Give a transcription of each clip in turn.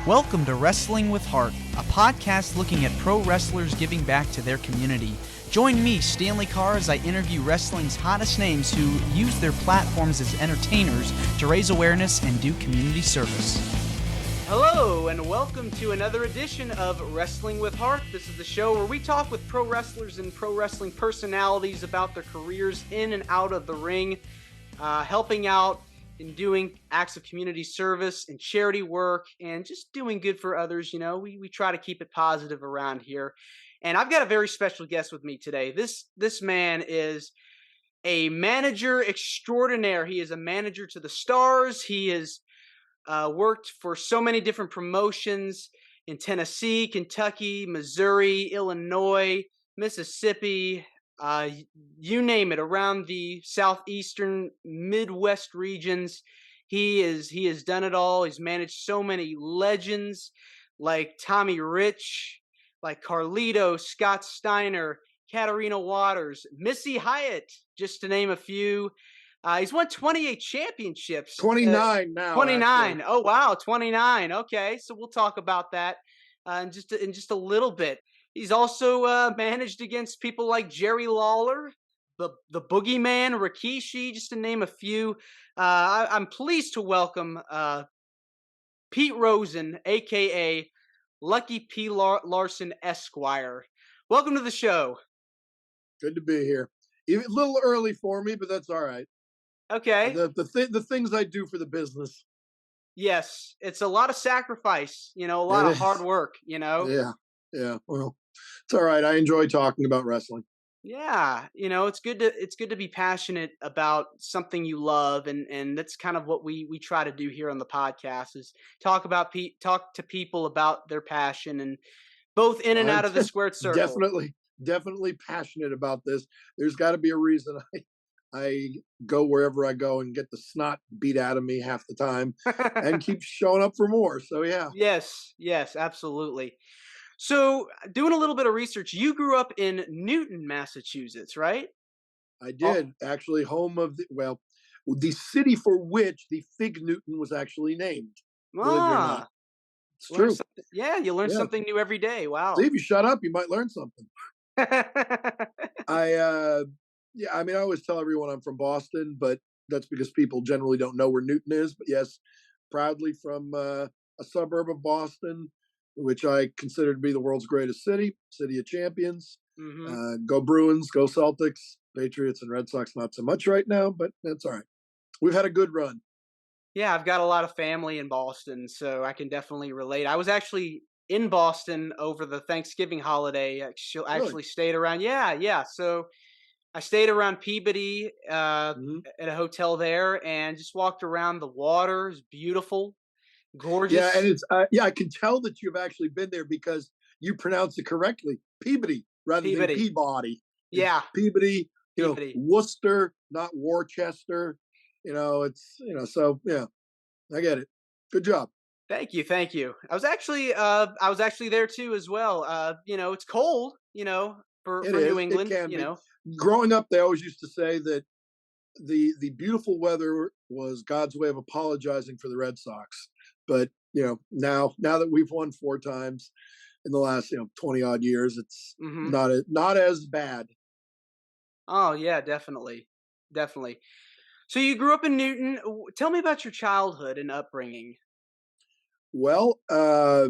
Welcome to Wrestling with Heart, a podcast looking at pro wrestlers giving back to their community. Join me, Stanley Carr, as I interview wrestling's hottest names who use their platforms as entertainers to raise awareness and do community service. Hello, and welcome to another edition of Wrestling with Heart. This is the show where we talk with pro wrestlers and pro wrestling personalities about their careers in and out of the ring, helping out in doing acts of community service and charity work and just doing good for others. You know, we try to keep it positive around here. And I've got a very special guest with me today. This man is a manager extraordinaire. He is a manager to the stars. He has worked for so many different promotions in Tennessee, Kentucky, Missouri, Illinois, Mississippi, you name it, around the southeastern Midwest regions. He has done it all. He's managed so many legends like Tommy Rich, like Carlito, Scott Steiner, Katarina Waters, Missy Hyatt, just to name a few. He's won 28 championships. 29 now. 29. Actually. Oh, wow. 29. Okay. So we'll talk about that in just a little bit. He's also managed against people like Jerry Lawler, the Boogeyman, Rikishi, just to name a few. I'm pleased to welcome Pete Rosen, a.k.a. Lucky P. Larson Esquire. Welcome to the show. Good to be here. Even a little early for me, but that's all right. Okay. The things I do for the business. Yes, it's a lot of sacrifice, a lot of hard work, Yeah. Well, it's all right. I enjoy talking about wrestling. Yeah, it's good to be passionate about something you love, and that's kind of what we try to do here on the podcast is talk to people about their passion, and both in and out of the squared circle. Definitely passionate about this. There's got to be a reason I go wherever I go and get the snot beat out of me half the time and keep showing up for more. So yeah. Yes, absolutely. So, doing a little bit of research, you grew up in Newton, Massachusetts, right? I did. Actually, home of the city for which the Fig Newton was actually named. Believe it or not. It's true. You learn something new every day. Wow. See, if you shut up, you might learn something. I always tell everyone I'm from Boston, but that's because people generally don't know where Newton is. But yes, proudly from a suburb of Boston, which I consider to be the world's greatest city of champions. Mm-hmm. Go Bruins, go Celtics, Patriots and Red Sox, not so much right now, but that's all right. We've had a good run. Yeah, I've got a lot of family in Boston, so I can definitely relate. I was actually in Boston over the Thanksgiving holiday. Actually stayed around. Yeah. So I stayed around Peabody at a hotel there and just walked around. The water is beautiful. Gorgeous. Yeah, and it's I can tell that you've actually been there because you pronounce it correctly, Peabody rather than Peabody. Yeah, Peabody. Worcester, not Worcester. So yeah, I get it. Good job. Thank you. I was actually there too as well. It's cold. For New England. It can be. Growing up, they always used to say that the beautiful weather was God's way of apologizing for the Red Sox. But now that we've won 4 times in the last 20 odd years, it's not as bad. Oh yeah, definitely. So you grew up in Newton. Tell me about your childhood and upbringing. Well, I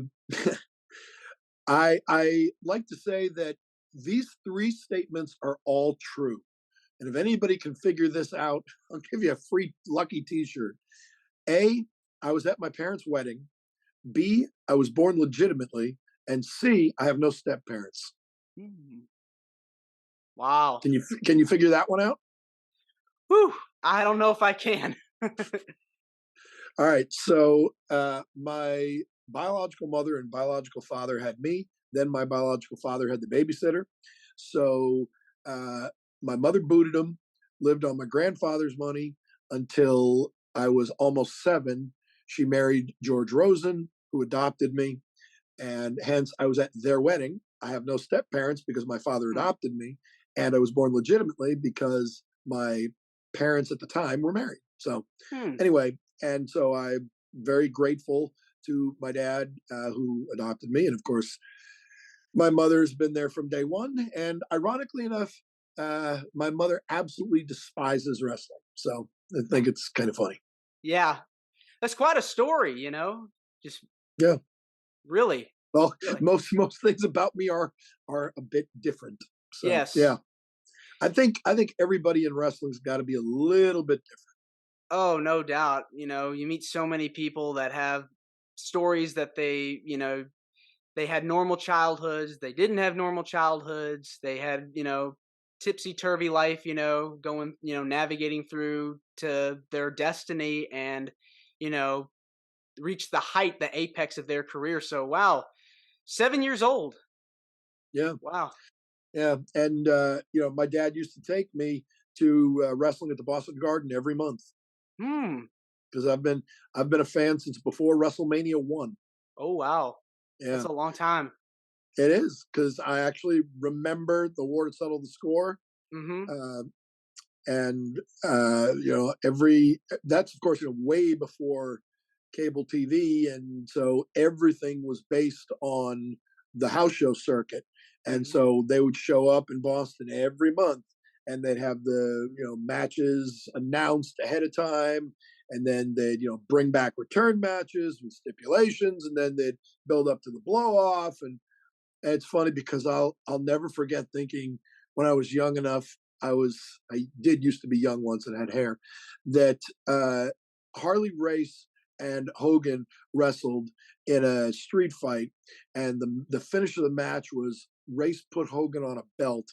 like to say that these 3 statements are all true, and if anybody can figure this out, I'll give you a free lucky T-shirt. A, I was at my parents' wedding. B, I was born legitimately. And C, I have no step parents. Wow. Can you figure that one out? Whew. I don't know if I can. All right. So my biological mother and biological father had me. Then my biological father had the babysitter. So my mother booted him, lived on my grandfather's money until I was almost 7. She married George Rosen, who adopted me, and hence I was at their wedding. I have no step parents because my father adopted me, and I was born legitimately because my parents at the time were married. So anyway, and so I'm very grateful to my dad, who adopted me. And of course, my mother's been there from day one. And ironically enough, my mother absolutely despises wrestling. So I think it's kind of funny. Yeah. That's quite a story, just Yeah. really, Well, really. most things about me are a bit different. So Yes. yeah, I think everybody in wrestling's got to be a little bit different. Oh, no doubt. You meet so many people that have stories that they had normal childhoods, they didn't have normal childhoods, they had, tipsy turvy life, going, navigating through to their destiny and, you know, reach the apex of their career. So, wow, 7 years old. Yeah, Wow. yeah, and my dad used to take me to wrestling at the Boston Garden every month Hmm. because I've been a fan since before WrestleMania 1. Oh, wow. That's Yeah, a long time. it is because I actually remember the war to settle the score. Mm-hmm. Uh, and every that's of course way before cable TV, and so everything was based on the house show circuit, and Mm-hmm. so they would show up in Boston every month, and they'd have the matches announced ahead of time, and then they'd bring back return matches with stipulations, and then they'd build up to the blow off, and it's funny because I'll never forget thinking when I was young enough. I did used to be young once and had hair. That Harley Race and Hogan wrestled in a street fight, and the finish of the match was Race put Hogan on a belt,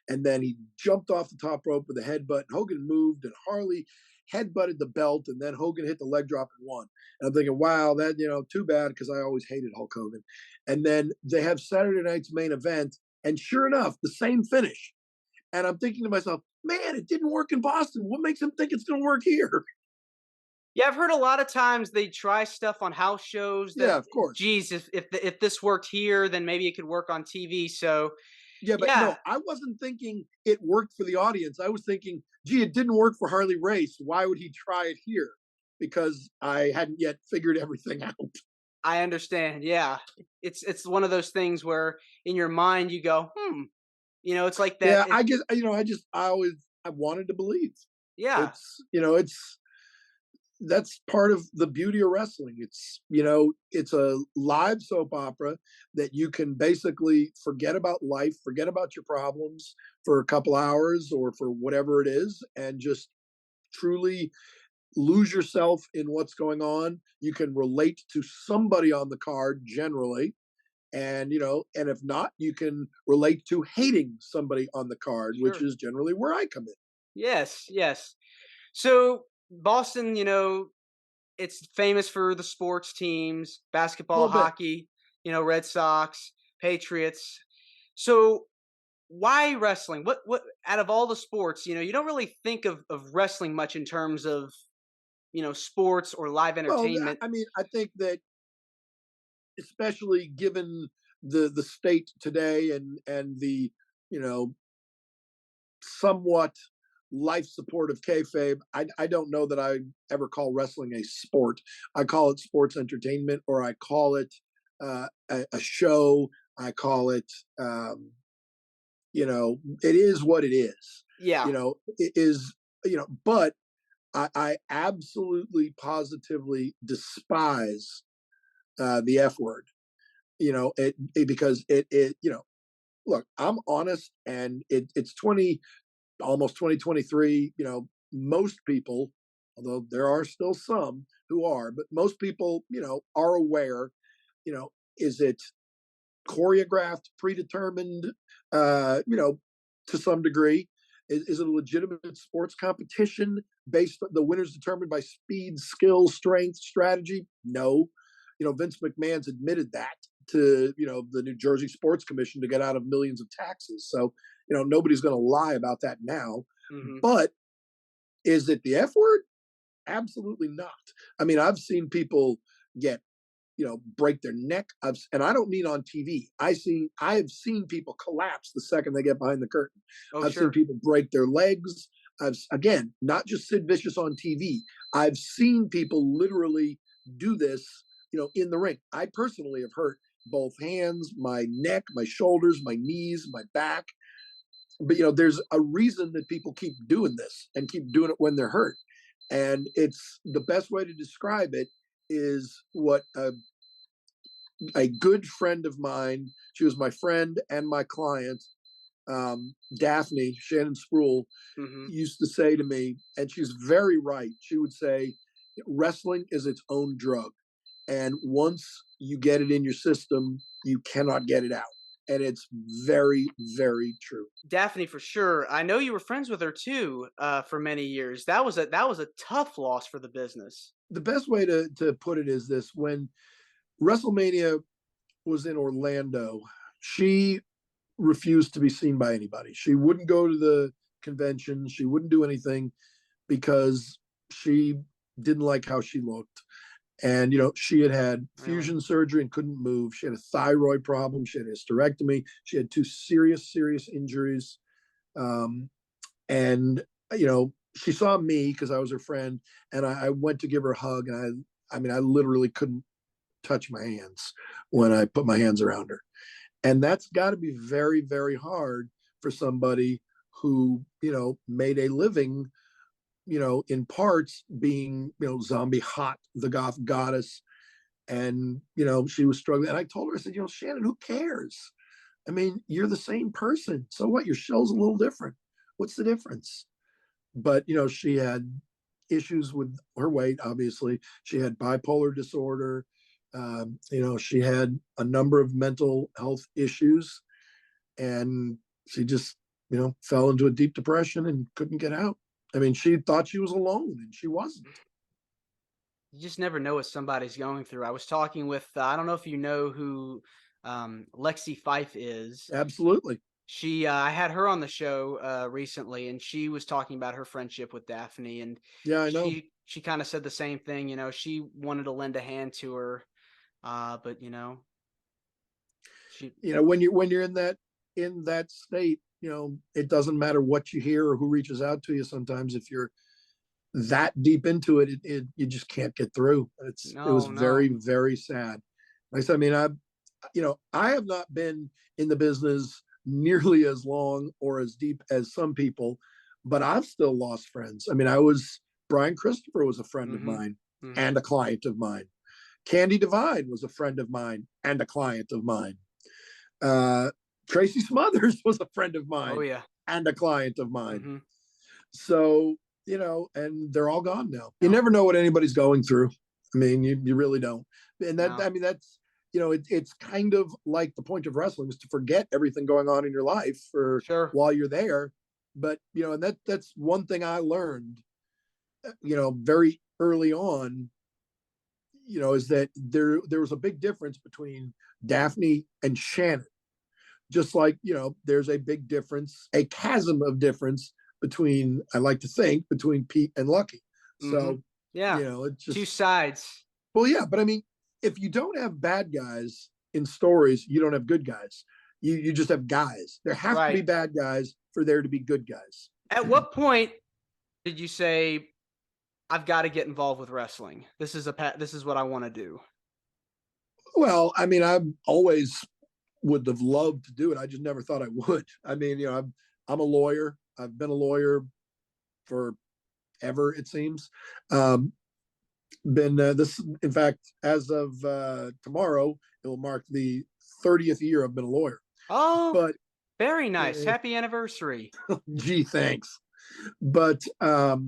and then he jumped off the top rope with a headbutt. And Hogan moved, and Harley headbutted the belt, and then Hogan hit the leg drop and won. And I'm thinking, wow, that too bad because I always hated Hulk Hogan. And then they have Saturday night's main event, and sure enough, the same finish. And I'm thinking to myself, man, it didn't work in Boston. What makes him think it's going to work here? Yeah, I've heard a lot of times they try stuff on house shows that, Yeah, of course. geez, if this worked here, then maybe it could work on TV. So, Yeah, but yeah, no, I wasn't thinking it worked for the audience. I was thinking, gee, it didn't work for Harley Race. Why would he try it here? Because I hadn't yet figured everything out. I understand. Yeah, it's one of those things where in your mind you go, it's like that. Yeah, I wanted to believe. Yeah, It's that's part of the beauty of wrestling. It's a live soap opera that you can basically forget about life, forget about your problems for a couple hours or for whatever it is, and just truly lose yourself in what's going on. You can relate to somebody on the card generally. And if not, you can relate to hating somebody on the card, which sure. is generally where I come in. Yes, yes. So Boston, it's famous for the sports teams, A basketball, little bit. hockey, Red Sox, Patriots. So why wrestling? What out of all the sports, you don't really think of wrestling much in terms of, sports or live Well, entertainment. I mean, I think that especially given the state today and the you know somewhat life support of kayfabe, I don't know that I ever call wrestling a sport. I call it sports entertainment, or I call it a show. I call it it is what it is. Yeah, It is. But I absolutely positively despise the F word. Because it look, I'm honest, and it's 20 almost 2023. Most people, although there are still some who are, but most people are aware. Is it choreographed, predetermined, to some degree? Is it a legitimate sports competition based on the winners determined by speed, skill, strength, strategy? No. Vince McMahon's admitted that to the New Jersey Sports Commission to get out of millions of taxes. So nobody's going to lie about that now. hmm, But is it the F word? Absolutely not. I mean, I've seen people get break their neck. And I don't mean on TV. I have seen people collapse the second they get behind the curtain. oh I've seen sure, people break their legs. Again, not just Sid Vicious on TV. I've seen people literally do this in the ring. I personally have hurt both hands, my neck, my shoulders, my knees, my back. But there's a reason that people keep doing this and keep doing it when they're hurt. And it's the best way to describe it is what a good friend of mine, she was my friend and my client, Daphne, Shannon Sproul, used to say to me, and she's very right. She would say, wrestling is its own drug. And once you get it in your system, you cannot get it out. And it's very, very true. Daphne, for sure. I know you were friends with her too for many years. That was a tough loss for the business. The best way to put it is this: when WrestleMania was in Orlando, she refused to be seen by anybody. She wouldn't go to the convention. She wouldn't do anything because she didn't like how she looked. And, she had fusion surgery and couldn't move. She had a thyroid problem. She had a hysterectomy. She had 2 serious injuries. And, she saw me because I was her friend, and I went to give her a hug. And I literally couldn't touch my hands when I put my hands around her. And that's got to be very, very hard for somebody who, made a living, in parts being, Zombie Hot, the goth goddess. And, she was struggling. And I told her, I said, Shannon, who cares? You're the same person. So what? Your shell's a little different. What's the difference? But, she had issues with her weight, obviously. She had bipolar disorder. She had a number of mental health issues. And she just, fell into a deep depression and couldn't get out. She thought she was alone, and she wasn't. You just never know what somebody's going through. I was talking with, I don't know if you know who Lexi Fife is. Absolutely. I had her on the show recently, and she was talking about her friendship with Daphne. And yeah, I know. She kind of said the same thing. She wanted to lend a hand to her, but when you're in that state, it doesn't matter what you hear or who reaches out to you. Sometimes if you're that deep into it, you just can't get through. It was very, very sad. Like I said, I have not been in the business nearly as long or as deep as some people, but I've still lost friends. Brian Christopher was a friend of mine and a client of mine. Candy Divine was a friend of mine and a client of mine. Tracy Smothers was a friend of mine and a client of mine. So, and they're all gone now. You never know what anybody's going through. You really don't. And that's, it's kind of like the point of wrestling is to forget everything going on in your life while you're there. But, and that's one thing I learned, very early on, is that there was a big difference between Daphne and Shannon. Just like, there's a big difference, a chasm of difference between, I like to think, between Pete and Lucky. So, it's just 2 sides. Well, yeah, but if you don't have bad guys in stories, you don't have good guys. You just have guys. There have to be bad guys for there to be good guys. At what point did you say, I've got to get involved with wrestling? This is what I want to do. Well, I always would have loved to do it. I just never thought I would. I'm a lawyer. I've been a lawyer forever, it seems. In fact, as of tomorrow, it will mark the 30th year I've been a lawyer. Oh, but very nice. Happy anniversary. Gee, thanks. But, but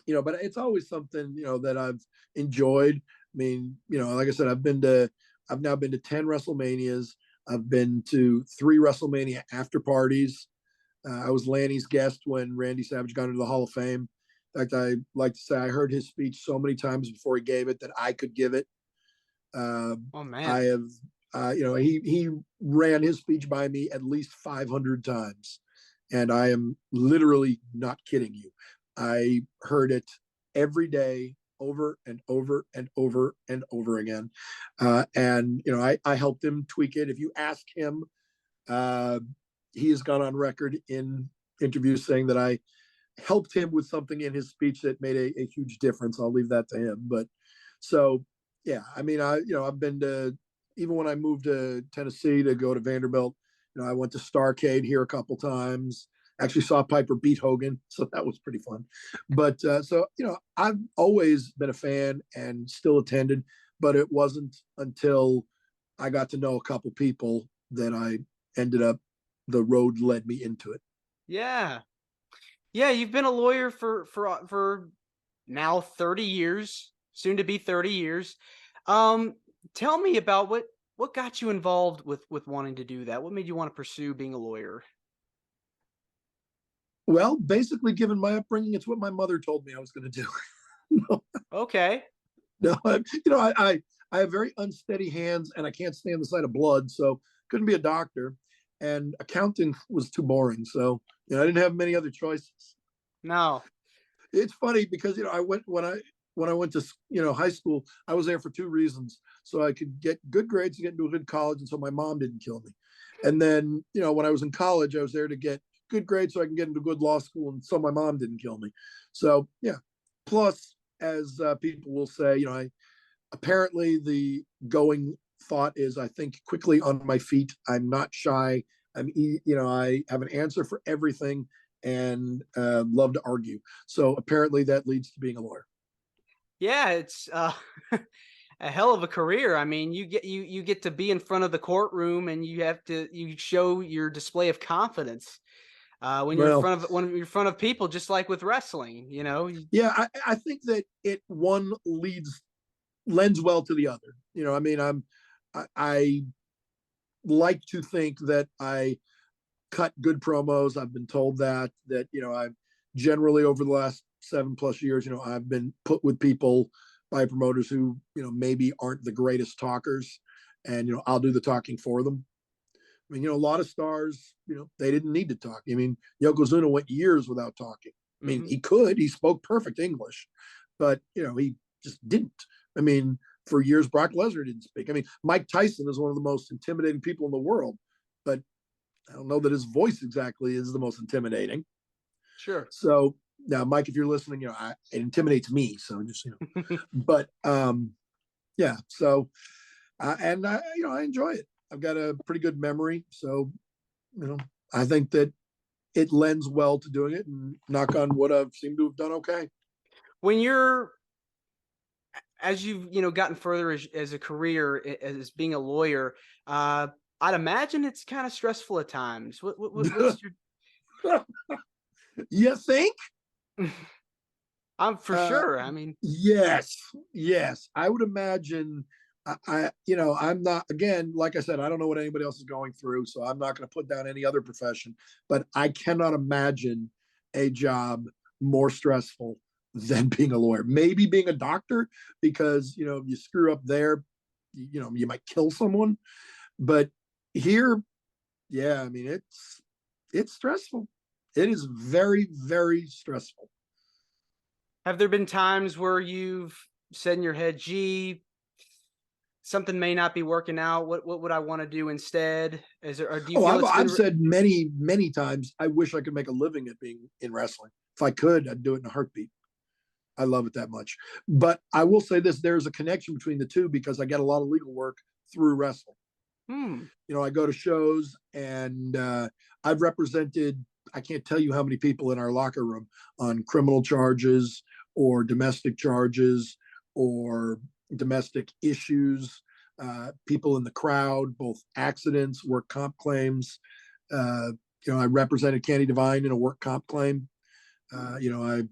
it's always something, that I've enjoyed. Like I said, I've now been to 10 WrestleManias. I've been to 3 WrestleMania after parties. I was Lanny's guest when Randy Savage got into the Hall of Fame. In fact, I like to say I heard his speech so many times before he gave it that I could give it. Oh man! I have, he ran his speech by me at least 500 times, and I am literally not kidding you. I heard it every day, over and over and over and over again. And, I helped him tweak it. If you ask him, he has gone on record in interviews saying that I helped him with something in his speech that made a huge difference. I'll leave that to him. But so, yeah, I mean, I've been to, even when I moved to Tennessee to go to Vanderbilt, I went to Starcade here a couple times. Actually saw Piper beat Hogan, so that was pretty fun. But so I've always been a fan and still attended, but it wasn't until I got to know a couple people that I ended up, the road led me into it. Yeah. Yeah, you've been a lawyer for now 30 years, soon to be 30 years. Um, Tell me about what got you involved with wanting to do that? What made you want to pursue being a lawyer? Well, basically, given my upbringing, it's what my mother told me I was going to do. no, Okay. no, I have very unsteady hands, and I can't stand the sight of blood, so couldn't be a doctor. And accounting was too boring, so I didn't have many other choices. No. It's funny because I went when I went to high school. I was there for two reasons: so I could get good grades to get into a good college, and so my mom didn't kill me. And then when I was in college, I was there to get good grades so I can get into good law school, and so my mom didn't kill me. So yeah. Plus, as people will say, apparently the going thought is I think quickly on my feet. I'm not shy. I have an answer for everything and love to argue. So apparently that leads to being a lawyer. Yeah, it's a hell of a career. I mean, you get to be in front of the courtroom and you show your display of confidence when you're in Well, front of when you're in front of people, just like with wrestling. yeah, I think that it one lends well to the other. I mean, I like to think that I cut good promos. I've been told that I've generally over the last 7+ years, I've been put with people by promoters who maybe aren't the greatest talkers, and I'll do the talking for them. I mean, a lot of stars, they didn't need to talk. I mean, Yokozuna went years without talking. I mean, Hmm. he spoke perfect English, but he just didn't. I mean, for years, Brock Lesnar didn't speak. I mean, Mike Tyson is one of the most intimidating people in the world, but I don't know that his voice exactly is the most intimidating. Sure. So now, Mike, if you're listening, it intimidates me. So just but yeah. So and I enjoy it. I've got a pretty good memory, so I think that it lends well to doing it. And knock on wood, I've seemed to have done okay. When you're as you've gotten further as a career as being a lawyer, uh, I'd imagine it's kind of stressful at times. What's your You think? I'm for Uh, sure. I mean, yes, yes. I would imagine. I'm not. Again, like I said, I don't know what anybody else is going through, so I'm not going to put down any other profession. But I cannot imagine a job more stressful than being a lawyer. Maybe being a doctor, because you screw up there, you might kill someone. But here, yeah, I mean it's stressful. It is very, very stressful. have there been times where you've said in your head, "Gee, something may not be working out. What would I want to do instead?" Is there, or do you Oh, feel I've it's I've been? said many, many times, I wish I could make a living at being in wrestling. If I could, I'd do it in a heartbeat. I love it that much. But I will say this: there's a connection between the two because I get a lot of legal work through wrestling. Hmm. I go to shows, and I've represented, I can't tell you how many people in our locker room on criminal charges or domestic charges or domestic issues, people in the crowd, both accidents, work comp claims. Uh, I represented Candy Divine in a work comp claim. I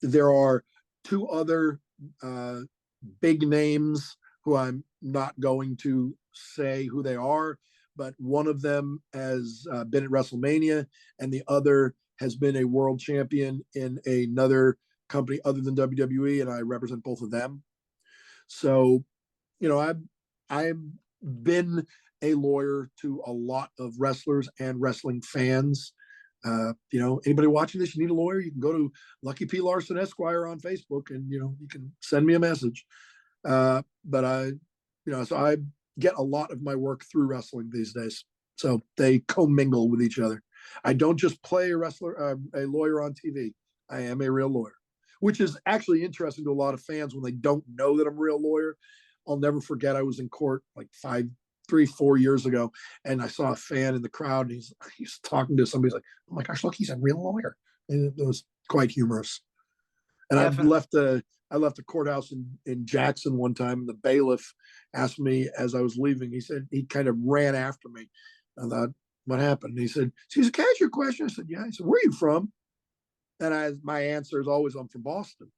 there are two other uh, big names who I'm not going to say who they are, but one of them has been at WrestleMania, and the other has been a world champion in another company other than WWE, and I represent both of them. So, I've been a lawyer to a lot of wrestlers and wrestling fans. Anybody watching this, you need a lawyer, you can go to Lucky P. Larson Esquire on Facebook, and you can send me a message. But so I get a lot of my work through wrestling these days. So they commingle with each other. I don't just play a lawyer on TV. I am a real lawyer, which is actually interesting to a lot of fans when they don't know that I'm a real lawyer. I'll never forget. I was in court like 4 years ago, and I saw a fan in the crowd. And he's talking to somebody. He's like, "Oh my gosh, look, he's a real lawyer," and it was quite humorous. And I left the courthouse in Jackson one time, and the bailiff asked me as I was leaving. He said he kind of ran after me. I thought, what happened? And he said, "Can I ask you a question?" I said, "Yeah." He said, "Where are you from?" And my answer is always, "I'm from Boston.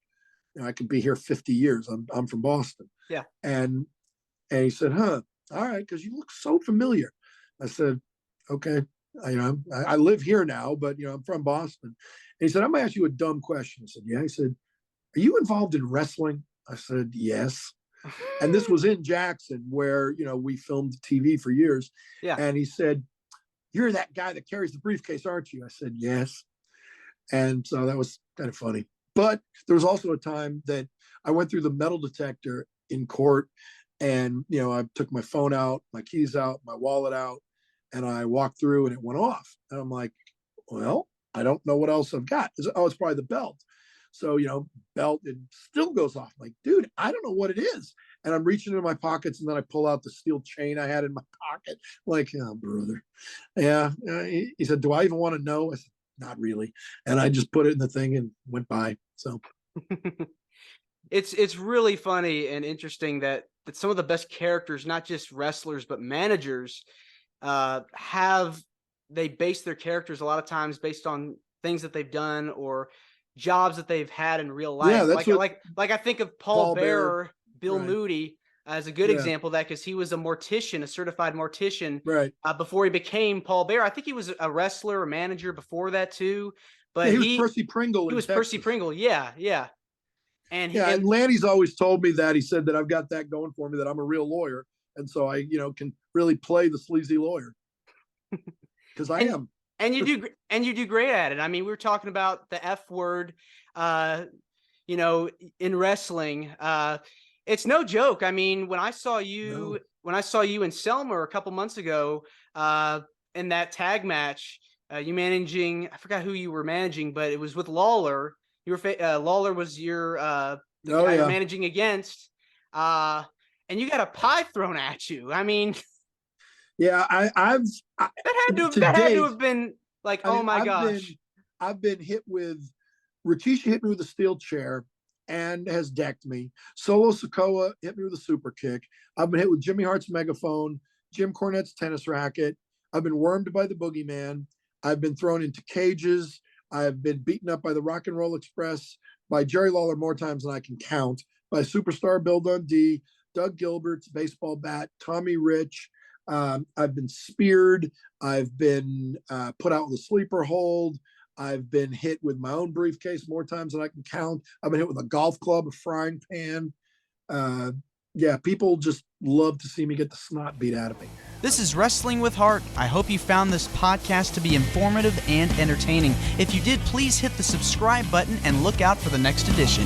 I could be here 50 years. I'm from Boston." Yeah. And he said, "Huh, all right, because you look so familiar." I said, "Okay, I live here now, but I'm from Boston." And he said, "I'm gonna ask you a dumb question." I said, "Yeah." He said, "Are you involved in wrestling?" I said, "Yes." And this was in Jackson, where we filmed TV for years. Yeah. And he said, "You're that guy that carries the briefcase, aren't you?" I said, "Yes." And so that was kind of funny. But there was also a time that I went through the metal detector in court, and I took my phone out, my keys out, my wallet out, and I walked through, and it went off. And I'm like, well, I don't know what else I've got. It's probably the belt. So belt, it still goes off. I'm like, dude, I don't know what it is. And I'm reaching into my pockets, and then I pull out the steel chain I had in my pocket. Like, oh, brother. Yeah. He said, "Do I even want to know?" I said, "Not really." And I just put it in the thing and went by. So it's really funny and interesting that some of the best characters, not just wrestlers but managers, they base their characters a lot of times based on things that they've done or jobs that they've had in real life. Yeah, that's like I think of Paul Bearer, Bill right. Moody as a good example of that, because he was a mortician, a certified mortician, right. Before he became Paul Bearer. I think he was a wrestler or manager before that too. But he was Percy Pringle. He was Texas. Percy Pringle. Yeah. And Lanny's always told me that. He said that I've got that going for me, that I'm a real lawyer, and so I can really play the sleazy lawyer, because I am. And you do great at it. I mean, we were talking about the F word, in wrestling. It's no joke. I mean, when I saw you in Selma a couple months ago, in that tag match, you managing, I forgot who you were managing, but it was with Lawler. Lawler was the guy you're managing against, and you got a pie thrown at you. I mean, yeah, that had to have been like, oh my gosh. I've been hit with, Rikishi hit me with a steel chair and has decked me. Solo Sikoa hit me with a super kick. I've been hit with Jimmy Hart's megaphone, Jim Cornette's tennis racket. I've been wormed by the boogeyman. I've been thrown into cages. I've been beaten up by the Rock and Roll Express, by Jerry Lawler more times than I can count, by superstar Bill Dundee, Doug Gilbert's baseball bat, Tommy Rich. I've been speared. I've been put out with a sleeper hold. I've been hit with my own briefcase more times than I can count. I've been hit with a golf club, a frying pan. People just love to see me get the snot beat out of me. This is Wrestling with Heart. I hope you found this podcast to be informative and entertaining. If you did, please hit the subscribe button and look out for the next edition.